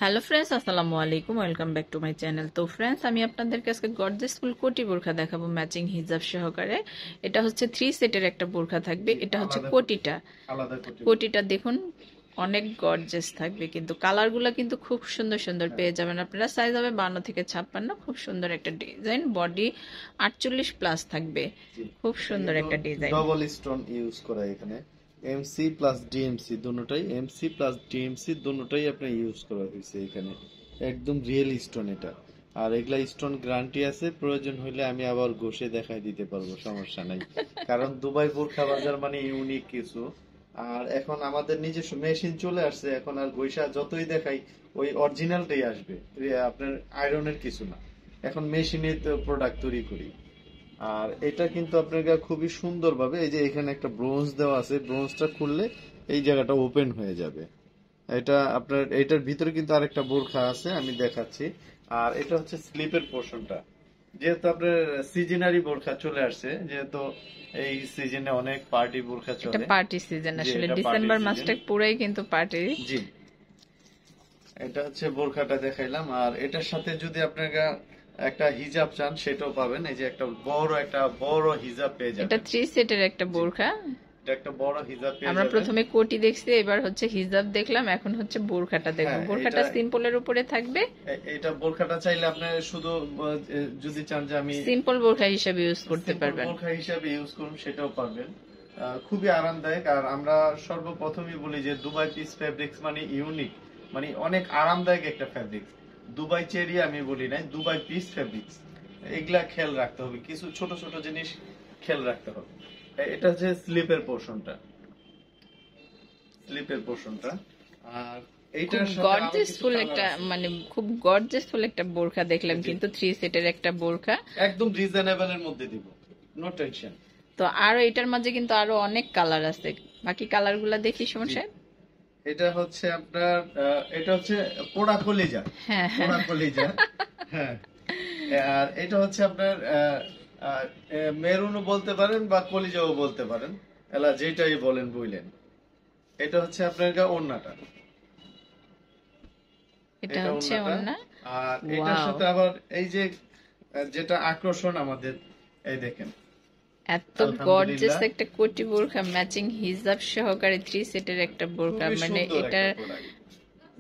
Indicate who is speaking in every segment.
Speaker 1: Hello friends, আসসালামু আলাইকুম। Welcome back to my channel. তো ফ্রেন্ডস, আমি আপনাদেরকে আজকে গর্জিয়াস ফুল কোটি বোরখা দেখাবো ম্যাচিং হিজাব সহকারে। এটা হচ্ছে 3 সেটের একটা বোরখা থাকবে। এটা হচ্ছে কোটিটা। কোটিটা দেখুন অনেক গর্জিয়াস থাকবে, কিন্তু কালারগুলো কিন্তু খুব সুন্দর সুন্দর পেয়ে যাবেন আপনারা। সাইজ হবে 52 থেকে 56। খুব সুন্দর একটা ডিজাইন, বডি 48 প্লাস থাকবে। খুব সুন্দর একটা ডিজাইন।
Speaker 2: ডবল স্টোন ইউজ করা এখানে এমসি প্লাস ডিএমসি দুটোটাই এমসি প্লাস ডিএমসি দুটোটাই আপনি ইউজ করা হয়েছে এখানে। একদম রিয়েল স্টোন এটা। আর এগুলা স্টোন গ্যারান্টি আছে, প্রয়োজন হলে আমি আবার ঘষে দেখাই দিতে পারবো, সমস্যা নাই। কারণ দুবাই বোরখা বাজার মানে ইউনিক কিছু। আর এখন আমাদের নিজস্ব মেশিন চলে আসছে, এখন আর ঘষা যতই দেখাই ওই অরিজিনালটাই আসবে, আপনার আয়রনের কিছু না। এখন মেশিনে তো প্রোডাক্ট তৈরি করি। আর এটা কিন্তু আপনাকে খুবই সুন্দরভাবে, এই যে এখানে একটা ব্রোঞ্জ দেওয়া আছে, ব্রোঞ্জটা খুললে এই জায়গাটা ওপেন হয়ে যাবে। এটা আপনার এটার ভিতরে কিন্তু আরেকটা বোরখা আছে, আমি দেখাচ্ছি। আর এটা হচ্ছে স্লিপের পোর্শনটা। যেহেতু আপনার সিজনারি বোরখা চলে আসছে, যেহেতু এই সিজনে অনেক পার্টি বোরখা চলে।
Speaker 1: এটা পার্টি সিজন, আসলে ডিসেম্বর মাসটা পুরাই কিন্তু পার্টি।
Speaker 2: জি, এটা হচ্ছে বোরখাটা দেখাইলাম। আর এটার সাথে যদি আপনারা একটা হিজাব চান সেটাও পাবেন। এই যে একটা বড় হিজাব পেয়ে যাবেন।
Speaker 1: এটা 3 সেটের একটা বোরখা।
Speaker 2: এটা একটা বড় হিজাব পেয়ে
Speaker 1: আমরা
Speaker 2: যাবেন।
Speaker 1: প্রথমে কোটি দেখছি, এবার হচ্ছে হিজাব দেখলাম, এখন হচ্ছে বোরখাটা দেখব। বোরখাটা সিম্পলের উপরে থাকবে।
Speaker 2: এটা বোরখাটা চাইলে আপনি শুধু যদি চান যে আমি
Speaker 1: সিম্পল বোরখা হিসেবে ইউজ করতে পারবেন,
Speaker 2: বোরখা হিসেবে ইউজ করুন, সেটাও পারবেন। খুবই আরামদায়ক। আর আমরা সর্বপ্রথমই বলি যে দুবাই পিস ফেব্রিক্স মানে ইউনিক, মানে অনেক আরামদায়ক একটা ফেব্রিক্স। দুবাই চেরি আমি বলি নাই, দুবাই পিস ফেব্রিক্স। এগুলা খেয়াল রাখতে হবে, কিছু ছোট ছোট জিনিস খেয়াল রাখতে হবে। এটা হচ্ছে স্লিপের পোর্শনটা। আর এইটার সাথে
Speaker 1: গর্জিয়াসফুল একটা, মানে খুব গর্জিয়াসফুল একটা বোরখা দেখলাম, কিন্তু 3 সেটের একটা বোরখা
Speaker 2: একদম রিজনেবল এর মধ্যে দিব, নো টেনশন।
Speaker 1: তো আরো এটার মাঝে কিন্তু আরো অনেক কালার আছে, বাকি কালারগুলো দেখি সমস্যা।
Speaker 2: এটা হচ্ছে আপনার এটা হচ্ছে পোড়া কলিজা।
Speaker 1: হ্যাঁ,
Speaker 2: পোড়া কলিজা। হ্যাঁ। আর এটা হচ্ছে আপনার মেরুনও বলতে পারেন বা কলিজাও বলতে পারেন, এলা যেটাই বলেন বুঝলেন। এটা হচ্ছে আপনার ওড়নাটা।
Speaker 1: এটা হচ্ছে ওড়না।
Speaker 2: আর এটার সাথে আবার এই যে যেটা আকর্ষণ আমাদের, এই দেখেন
Speaker 1: এত গর্জিয়াস একটা কোটি বোরখা ম্যাচিং হিজাব সহকারে 3 সেটের একটা বোরখা। মানে এটা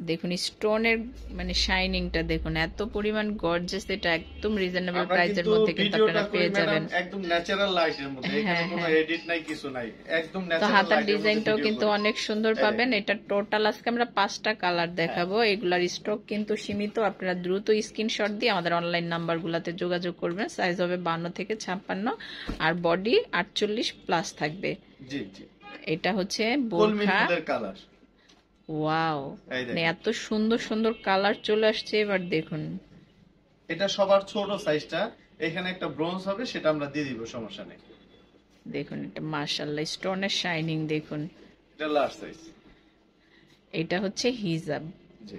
Speaker 1: দেখুন স্টোনের মানে শাইনিংটা দেখুন, এত পরিমাণ গর্জিয়াস। এটা একদম রিজনেবল প্রাইসের মধ্যে কিন্তু আপনারা পেয়ে যাবেন।
Speaker 2: একদম ন্যাচারাল লাইটের মধ্যে, এখানে কোনো এডিট নাই, কিছু নাই, একদম ন্যাচারাল।
Speaker 1: তো হাতার ডিজাইনটাও কিন্তু অনেক সুন্দর পাবেন। এটা টোটাল আজকে আমরা 5টা কালার দেখাবো। এগুলার স্টক কিন্তু সীমিত, আপনারা দ্রুত স্ক্রিনশট দিয়ে আমাদের অনলাইন নাম্বারগুলোতে যোগাযোগ করবেন। সাইজ হবে 52 থেকে 56 আর বডি 48 প্লাস থাকবে।
Speaker 2: জি জি।
Speaker 1: এটা হচ্ছে বোরখা
Speaker 2: কালার।
Speaker 1: ওয়াও, এত সুন্দর সুন্দর কালার চলে আসছে। এবার দেখুন,
Speaker 2: এটা সবার ছোট সাইজটা, এখানে একটা ব্রোঞ্জ হবে, সেটা আমরা দিয়ে দিব, সমস্যা নেই।
Speaker 1: দেখুন এটা মাশাআল্লাহ স্টোনের শাইনিং দেখুন।
Speaker 2: এটা লার্জ সাইজ।
Speaker 1: এটা হচ্ছে হিজাব।
Speaker 2: জি।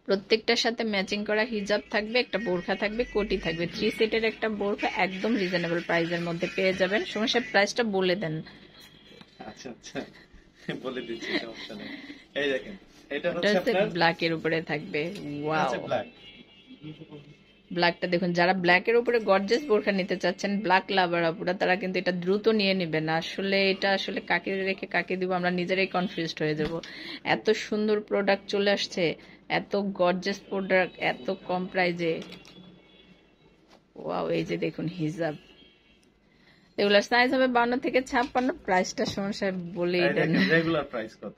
Speaker 1: প্রত্যেকটার সাথে ম্যাচিং করা হিজাব থাকবে, একটা বোরখা থাকবে, কোটি থাকবে। 3 সেটের একটা বোরখা একদম রিজনেবল প্রাইসের মধ্যে পেয়ে যাবেন। সমস্যা প্রাইসটা বলে দেন।
Speaker 2: আচ্ছা আচ্ছা, বলে দিচ্ছি, সমস্যা নেই। এই দেখেন, এটা
Speaker 1: হচ্ছে
Speaker 2: আপনার
Speaker 1: ব্ল্যাক এর উপরে থাকবে। Wow,
Speaker 2: black.
Speaker 1: ব্ল্যাকটা দেখুন, যারা ব্ল্যাকের উপরে গর্জিয়াস বোরখা নিতে চাচ্ছেন, ব্ল্যাক লাভার আপুরা, তারা কিন্তু এটা দ্রুত নিয়ে নেবেন। আসলে এটা আসলে কাকে রেখে কাকে দিব আমরা নিজেরাই কনফিউজড হয়ে যাব। এত সুন্দর প্রোডাক্ট চলে আসছে, এত গর্জিয়াস প্রোডাক্ট এত কম প্রাইজে। ওয়াও, এই যে দেখুন হিজাব। এগুলোর সাইজ হবে 52 থেকে 56। প্রাইসটা সমস্যা বলেই দেন।
Speaker 2: রেগুলার প্রাইস কত?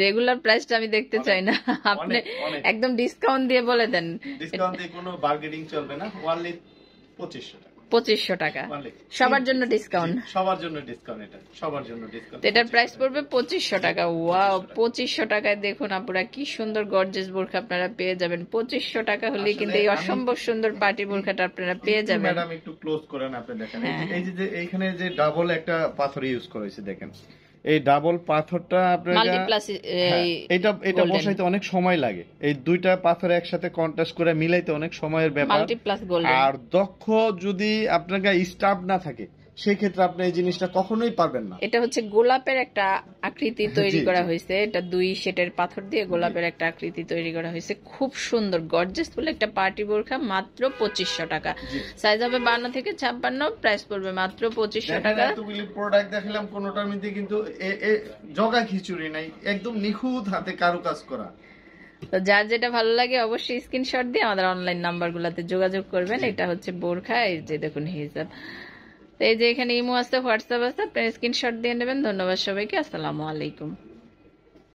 Speaker 1: রেগুলার প্রাইসটা আমি দেখতে চাই না, আপনি একদম ডিসকাউন্ট দিয়ে বলে দেন।
Speaker 2: ডিসকাউন্ট দিয়ে কোনো বার্গেনিং চলবে না, ওয়ানলি 2500 টাকা।
Speaker 1: 2500 টাকা সবার জন্য ডিসকাউন্ট।
Speaker 2: সবার জন্য ডিসকাউন্ট, এটা সবার জন্য ডিসকাউন্ট।
Speaker 1: এটার প্রাইস পড়বে 2500 টাকা। ওয়াও, 2500 টাকায় দেখুন আপুরা কি সুন্দর গর্জিয়াস বোরখা আপনারা পেয়ে যাবেন। 2500 টাকা হলে কিন্তু এই অসম্ভব সুন্দর পার্টি বোরখাটা আপনারা পেয়ে যাবেন।
Speaker 2: ম্যাডাম একটু ক্লোজ করেন, আপনি দেখেন এই যে এইখানে যে ডাবল একটা পাথর ইউজ করা হয়েছে, দেখেন এই ডাবল পাথরটা আপনারা এটা বসাইতে অনেক সময় লাগে। এই দুইটা পাথর একসাথে কন্ট্রাস্ট করে মিলাইতে অনেক সময়ের ব্যাপার। আর দক্ষ যদি আপনার স্টাফ না থাকে সেই ক্ষেত্রে আপনি এই জিনিসটা কখনোই পারবেন না।
Speaker 1: এটা হচ্ছে গোলাপের একটা আকৃতি তৈরি
Speaker 2: জি,
Speaker 1: করা
Speaker 2: জি।
Speaker 1: হয়েছে, এটা 2 শেডের পাথর দিয়ে গোলাপের একটা আকৃতি তৈরি করা হয়েছে, খুব সুন্দর গর্জিয়াস ফুল একটা পার্টি বোরখা, মাত্র 2500 টাকা।
Speaker 2: জি।
Speaker 1: সাইজ হবে 52 থেকে 56, প্রাইস পড়বে মাত্র 2500
Speaker 2: দেখেন
Speaker 1: টাকা।
Speaker 2: এতগুলি প্রোডাক্ট দেখালাম, কোনোটার মধ্যে কিন্তু জগা খিচুড়ি নাই, একদম নিখুঁত হাতে কারুকাজ করা।
Speaker 1: তো যার যেটা ভালো লাগে অবশ্যই স্ক্রিনশট দিয়ে আমাদের অনলাইন নাম্বারগুলোতে যোগাযোগ করবেন। এটা হচ্ছে বোরখা, এই যে দেখুন হিজাব। তো এই যে এখানে ইমো আছে, হোয়াটসঅ্যাপ আছে, আপনি স্ক্রিনশট দিয়ে নেবেন। ধন্যবাদ সবাইকে, আসসালামু আলাইকুম।